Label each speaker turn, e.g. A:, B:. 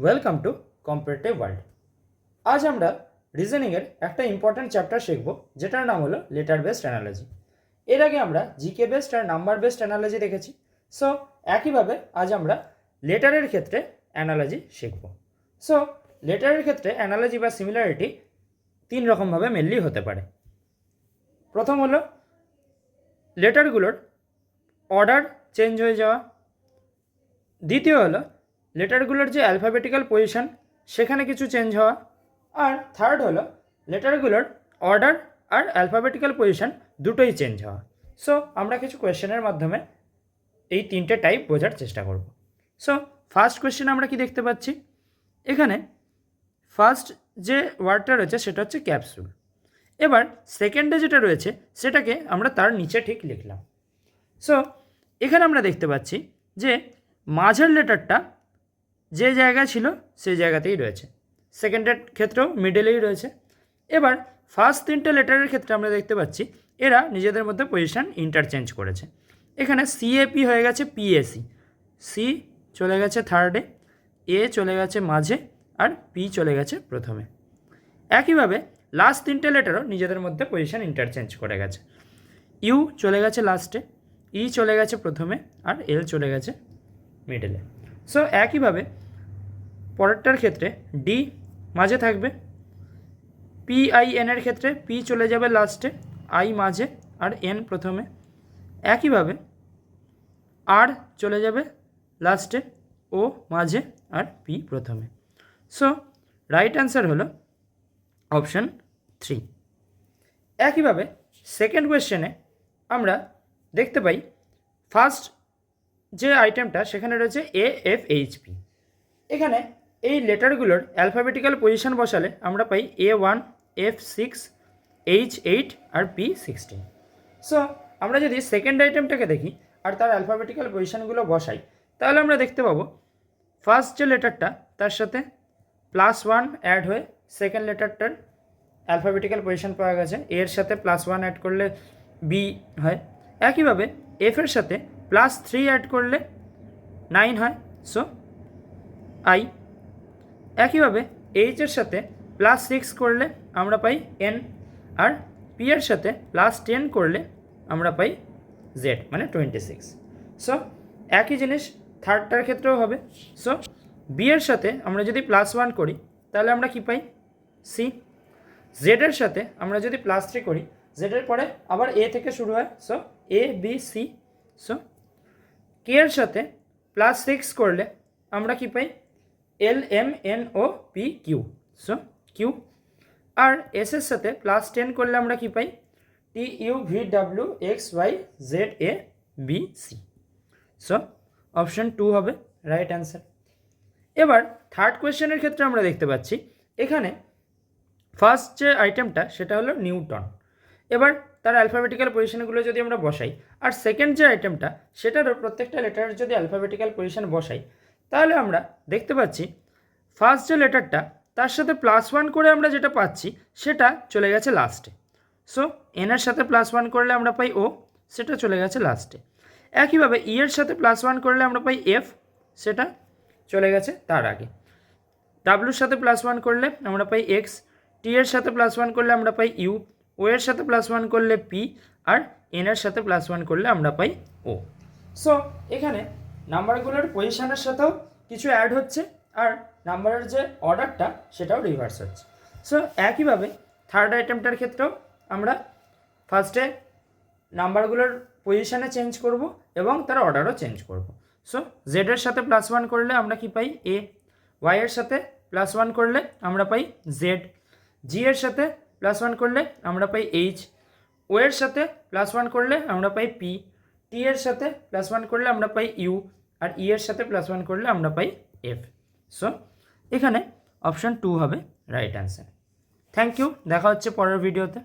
A: Welcome to competitive world. আজ আমরা রিজনিংয়ের একটা ইম্পর্ট্যান্ট চ্যাপ্টার শিখব, যেটার নাম হলো লেটার বেসড অ্যানালজি। এর আগে আমরা জিকে বেসড আর নাম্বার বেসড অ্যানালজি দেখেছি। সো একইভাবে আজ আমরা লেটারের ক্ষেত্রে অ্যানালজি শিখব। সো লেটারের ক্ষেত্রে অ্যানালজি বা সিমিলারিটি তিন রকমভাবে মেনলি হতে পারে। প্রথম হলো লেটারগুলোর অর্ডার চেঞ্জ হয়ে যাওয়া। দ্বিতীয় হলো লেটারগুলোর যে অ্যালফাবেটিক্যাল পজিশন সেখানে কিছু চেঞ্জ হওয়া। আর থার্ড হলো লেটারগুলোর অর্ডার আর অ্যালফাবেটিক্যাল পজিশন দুটোই চেঞ্জ হওয়া। সো আমরা কিছু কোয়েশ্চেনের মাধ্যমে এই তিনটে টাইপ বোঝার চেষ্টা করব। সো ফার্স্ট কোয়েশ্চেন আমরা কি দেখতে পাচ্ছি, এখানে ফার্স্ট যে ওয়ার্ডটা রয়েছে সেটা হচ্ছে ক্যাপসুল। এবার সেকেন্ডে যেটা রয়েছে সেটাকে আমরা তার নিচে ঠিক লিখলাম। সো এখানে আমরা দেখতে পাচ্ছি যে মাঝের লেটারটা যে জায়গায় ছিল সেই জায়গাতেই রয়েছে, সেকেন্ডের ক্ষেত্রেও মিডলেই রয়েছে। এবার ফার্স্ট তিনটে লেটারের ক্ষেত্রে আমরা দেখতে পাচ্ছি এরা নিজেদের মধ্যে পজিশন ইন্টারচেঞ্জ করেছে। এখানে সিএপি হয়ে গেছে পিএসি, সি চলে গেছে থার্ডে, এ চলে গেছে মাঝে, আর পি চলে গেছে প্রথমে। একইভাবে লাস্ট তিনটে লেটারও নিজেদের মধ্যে পজিশন ইন্টারচেঞ্জ করে গেছে। ইউ চলে গেছে লাস্টে, ই চলে গেছে প্রথমে, আর এল চলে গেছে মিডলে। সো একইভাবে পরেরটার ক্ষেত্রে ডি মাঝে থাকবে, পিআইএনের ক্ষেত্রে পি চলে যাবে লাস্টে, আই মাঝে, আর এন প্রথমে। একইভাবে আর চলে যাবে লাস্টে, ও মাঝে, আর পি প্রথমে। সো রাইট অ্যান্সার হলো অপশান 3। একইভাবে সেকেন্ড কোয়েশ্চেনে আমরা দেখতে পাই ফার্স্ট যে আইটেমটা সেখানে রয়েছে AFHP। এখানে এই লেটারগুলোর অ্যালফাবেটিক্যাল পজিশন বসালে আমরা পাই A1, F6, H8 আর P16। সো আমরা যদি সেকেন্ড আইটেমটাকে দেখি আর তার অ্যালফাবেটিক্যাল পজিশনগুলো বসাই, তাহলে আমরা দেখতে পাবো ফার্স্ট যে লেটারটা তার সাথে +1 অ্যাড হয়ে সেকেন্ড লেটারটার অ্যালফাবেটিক্যাল পজিশন পাওয়া গেছে। এর সাথে +1 অ্যাড করলে বি হয়। একইভাবে এফের সাথে +3 অ্যাড করলে 9 হয়, সো আই। একইভাবে এইচের সাথে +6 করলে আমরা পাই এন, আর পি এর সাথে +10 করলে আমরা পাই জেড মানে 26। সো একই জিনিস থার্ডটার ক্ষেত্রেও হবে। সো বি এর সাথে আমরা যদি +1 করি তাহলে আমরা কি পাই সি। জেডের সাথে আমরা যদি +3 করি, জেডের পরে আবার এ থেকে শুরু হয়, so A B C. So কে এর সাথে +6 করলে আমরা কি পাই LMNOP কিউ, সো কিউ। আর এস এর সাথে +10 করলে আমরা কি পাই TUVWXYZABC। সো অপশান 2 হবে রাইট অ্যান্সার। এবার থার্ড কোয়েশ্চেনের ক্ষেত্রে আমরা দেখতে পাচ্ছি এখানে ফার্স্ট যে আইটেমটা সেটা হলো নিউটন। এবার তার অ্যালফাবেটিক্যাল পজিশনগুলো যদি আমরা বসাই, আর সেকেন্ড যে আইটেমটা সেটারও প্রত্যেকটা লেটারের যদি অ্যালফাবেটিক্যাল পজিশন বসাই, তাহলে আমরা দেখতে পাচ্ছি ফার্স্ট যে লেটারটা তার সাথে +1 করে আমরা যেটা পাচ্ছি সেটা চলে গেছে লাস্টে। সো এনের সাথে +1 করলে আমরা পাই ও, সেটা চলে গেছে লাস্টে। একইভাবে ই এর সাথে +1 করলে আমরা পাই এফ, সেটা চলে গেছে তার আগে। ডাব্লুর সাথে +1 করলে আমরা পাই এক্স, টি এর সাথে +1 করলে আমরা পাই ইউ, ও এর সাথে +1 করলে পি, আর এন এর সাথে +1 করলে আমরা পাই ও। সো এখানে নাম্বারগুলোর পজিশনের সাথেও কিছু অ্যাড হচ্ছে, আর নাম্বারের যে অর্ডারটা সেটাও রিভার্স হচ্ছে। সো একইভাবে থার্ড আইটেমটার ক্ষেত্রেও আমরা ফার্স্টে নাম্বারগুলোর পজিশানে চেঞ্জ করব এবং তার অর্ডারও চেঞ্জ করব। সো জেডের সাথে +1 করলে আমরা কি পাই এ, ওয়াই এর সাথে +1 করলে আমরা পাই জেড, জি এর সাথে +1 করলে আমরা পাই এইচ, ও এর সাথে +1 করলে আমরা পাই পি, টি এর সাথে +1 করলে আমরা পাই ইউ, আর ই এর সাথে +1 করলে আমরা পাই এফ। সো এখানে অপশান 2 হবে রাইট অ্যান্সার। থ্যাংক ইউ, দেখা হচ্ছে পরের ভিডিওতে।